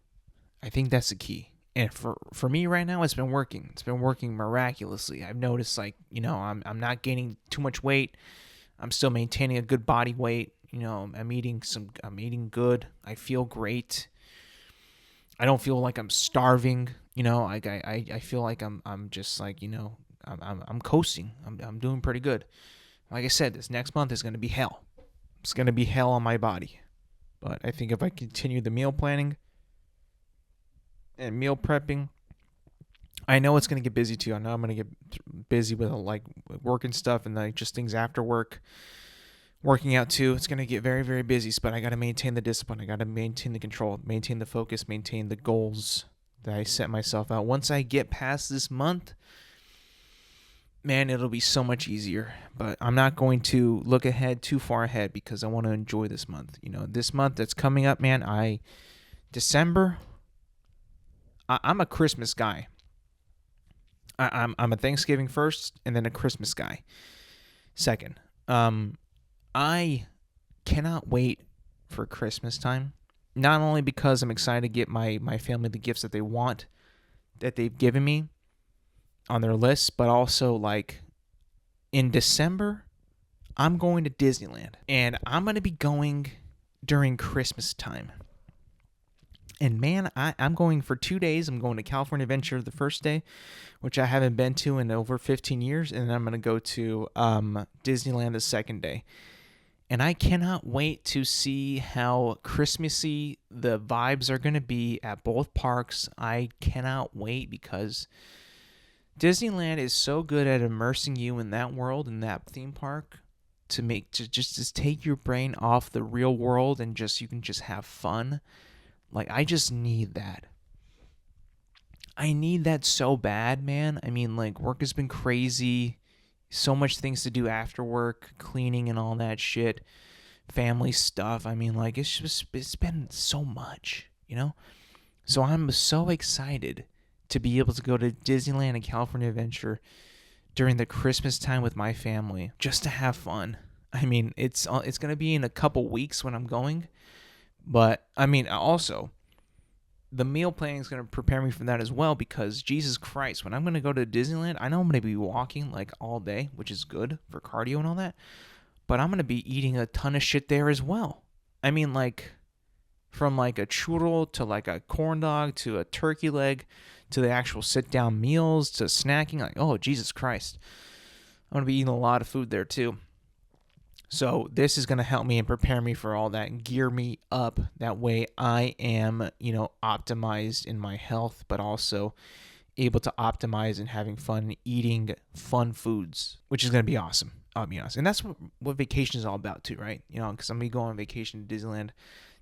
And for me right now, it's been working. It's been working miraculously. I've noticed, like, I'm not gaining too much weight. I'm still maintaining a good body weight. I'm eating good. I feel great. I don't feel like I'm starving. I feel like I'm just like, I'm coasting. I'm doing pretty good. Like I said, this next month is going to be hell. It's going to be hell on my body. But I think if I continue the meal planning and meal prepping, I know it's going to get busy too. I know I'm going to get busy with like work and stuff and like just things after work, working out too. It's going to get very, very busy, but I got to maintain the discipline. I got to maintain the control, maintain the focus, maintain the goals that I set myself out. Once I get past this month, man, it'll be so much easier. But I'm not going to look ahead too far ahead because I want to enjoy this month. This month that's coming up, man, December, I'm a Christmas guy. I'm a Thanksgiving first and then a Christmas guy second. I cannot wait for Christmas time. Not only because I'm excited to get my family the gifts that they want, that they've given me on their list, but also like in December, I'm going to Disneyland. And I'm going to be going during Christmas time. And man, I'm going for 2 days. I'm going to California Adventure the first day, which I haven't been to in over 15 years. And then I'm going to go to Disneyland the second day. And I cannot wait to see how Christmassy the vibes are going to be at both parks. I cannot wait because Disneyland is so good at immersing you in that world, in that theme park, to just take your brain off the real world and you can just have fun. Like, I just need that. I need that so bad, man. I mean, like, work has been crazy. So much things to do after work, cleaning and all that shit. Family stuff. I mean, like, it's been so much, So I'm so excited to be able to go to Disneyland and California Adventure during the Christmas time with my family, just to have fun. I mean, it's gonna be in a couple weeks when I'm going, but I mean, also the meal planning is gonna prepare me for that as well because Jesus Christ, when I'm gonna go to Disneyland, I know I'm gonna be walking like all day, which is good for cardio and all that, but I'm gonna be eating a ton of shit there as well. I mean, like from like a churro to like a corn dog to a turkey leg to the actual sit down meals to snacking. Like, oh, Jesus Christ. I'm going to be eating a lot of food there too. So this is going to help me and prepare me for all that and gear me up. That way I am, optimized in my health, but also able to optimize and having fun eating fun foods, which is going to be awesome. I'll be honest. And that's what vacation is all about too, right? Because I'm going to go on vacation to Disneyland.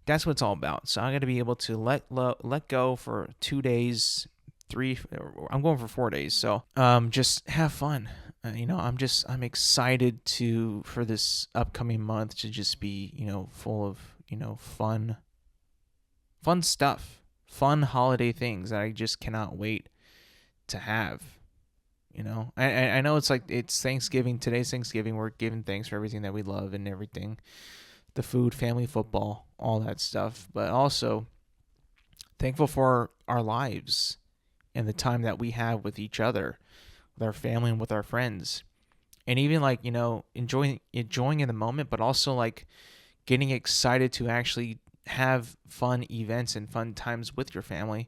That's what it's all about. So I got to be able to let go for 2 days, three. I'm going for 4 days. So just have fun. I'm excited for this upcoming month to just be full of fun stuff, fun holiday things that I just cannot wait to have. I know it's Thanksgiving. Today's Thanksgiving. We're giving thanks for everything that we love and everything. The food, family, football, all that stuff. But also thankful for our lives and the time that we have with each other, with our family and with our friends. And even enjoying in the moment, but also like getting excited to actually have fun events and fun times with your family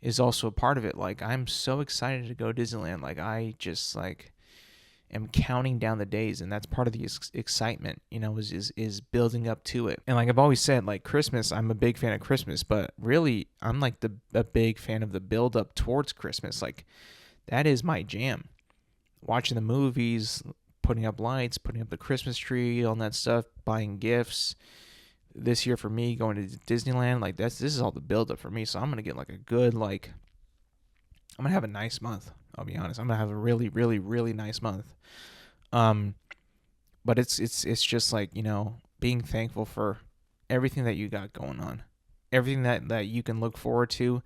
is also a part of it. Like I'm so excited to go to Disneyland. Like I just am counting down the days, and that's part of the excitement, is building up to it. And like I've always said, like Christmas, I'm a big fan of Christmas, but really I'm like a big fan of the build up towards Christmas. Like that is my jam. Watching the movies, putting up lights, putting up the Christmas tree, all that stuff, buying gifts. This year for me, going to Disneyland, like this is all the build up for me. So I'm gonna get like a good I'm gonna have a nice month. I'll be honest. I'm gonna have a really, really, really nice month. But it's just like being thankful for everything that you got going on, everything that you can look forward to,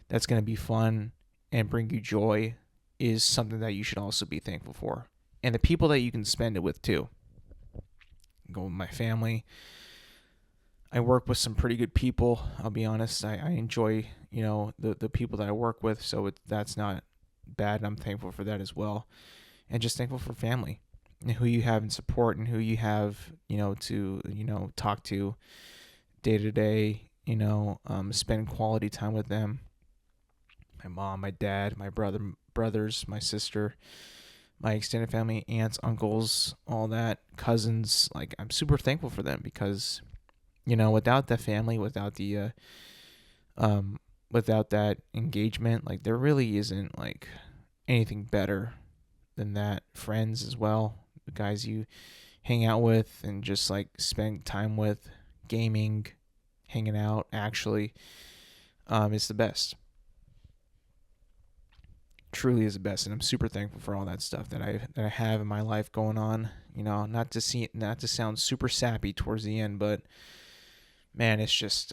that's gonna be fun and bring you joy, is something that you should also be thankful for, and the people that you can spend it with too. Go with my family. I work with some pretty good people. I'll be honest. I enjoy the people that I work with, so that's not bad. I'm thankful for that as well, and just thankful for family and who you have in support and who you have to talk to day to day. Spend quality time with them. My mom, my dad, my brothers, my sister, my extended family, aunts, uncles, all that, cousins. Like I'm super thankful for them because without the family, without the without that engagement, like there really isn't like anything better than that. Friends as well, the guys you hang out with and just like spend time with, gaming, hanging out, actually, is the best. Truly is the best, and I'm super thankful for all that stuff that I have in my life going on. Not to sound super sappy towards the end, but man, it's just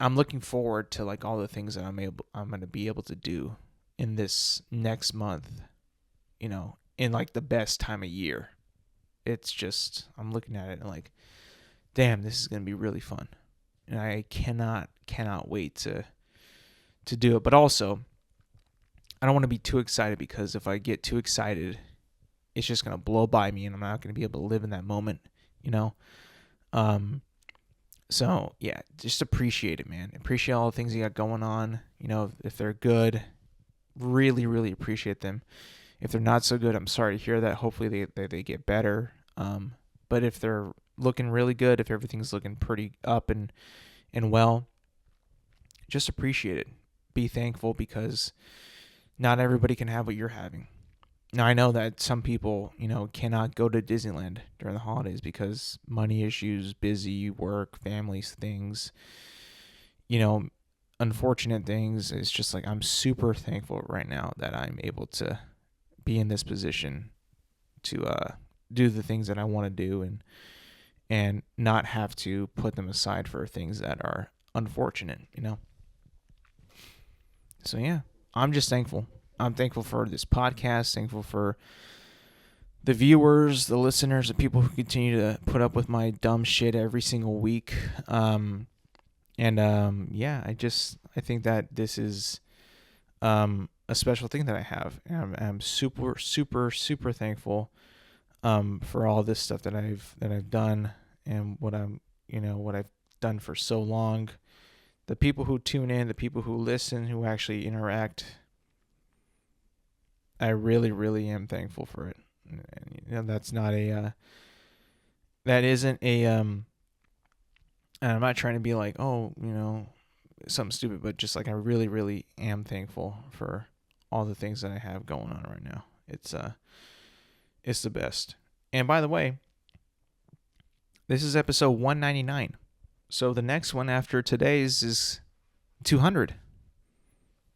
I'm looking forward to like all the things that I'm going to be able to do in this next month, in like the best time of year. It's just, I'm looking at it and like, damn, this is going to be really fun. And I cannot wait to do it. But also, I don't want to be too excited, because if I get too excited, it's just going to blow by me and I'm not going to be able to live in that moment, So yeah, just appreciate it, man. Appreciate all the things you got going on. If they're good, really, really appreciate them. If they're not so good, I'm sorry to hear that. Hopefully they get better. But if they're looking really good, if everything's looking pretty up and well, just appreciate it. Be thankful, because not everybody can have what you're having. Now, I know that some people, cannot go to Disneyland during the holidays because money issues, busy, work, families, things, unfortunate things. It's just like I'm super thankful right now that I'm able to be in this position to do the things that I want to do and not have to put them aside for things that are unfortunate, So yeah, I'm just thankful. I'm thankful for this podcast, thankful for the viewers, the listeners, the people who continue to put up with my dumb shit every single week. Yeah, I think that this is a special thing that I have. And I'm super, super, super thankful for all this stuff that I've done and what I've done for so long. The people who tune in, the people who listen, who actually interact, I really, really am thankful for it. And that's not that isn't and I'm not trying to be like, oh, something stupid, but just like I really, really am thankful for all the things that I have going on right now. It's the best. And by the way, this is episode 199. So the next one after today's is 200.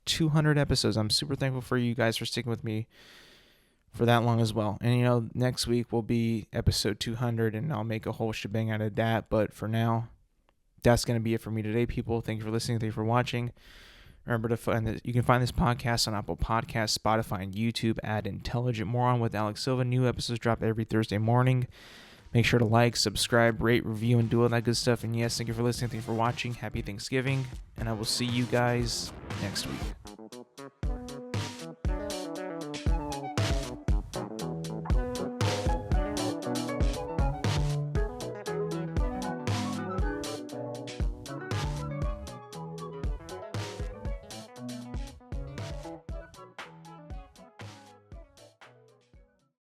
200 episodes. I'm super thankful for you guys for sticking with me for that long as well. And next week will be episode 200 and I'll make a whole shebang out of that. But for now, that's going to be it for me today, people. Thank you for listening. Thank you for watching. Remember you can find this podcast on Apple Podcasts, Spotify, and YouTube at Intelligent Moron with Alex Silva. New episodes drop every Thursday morning. Make sure to like, subscribe, rate, review, and do all that good stuff. And yes, thank you for listening. Thank you for watching. Happy Thanksgiving. And I will see you guys next week.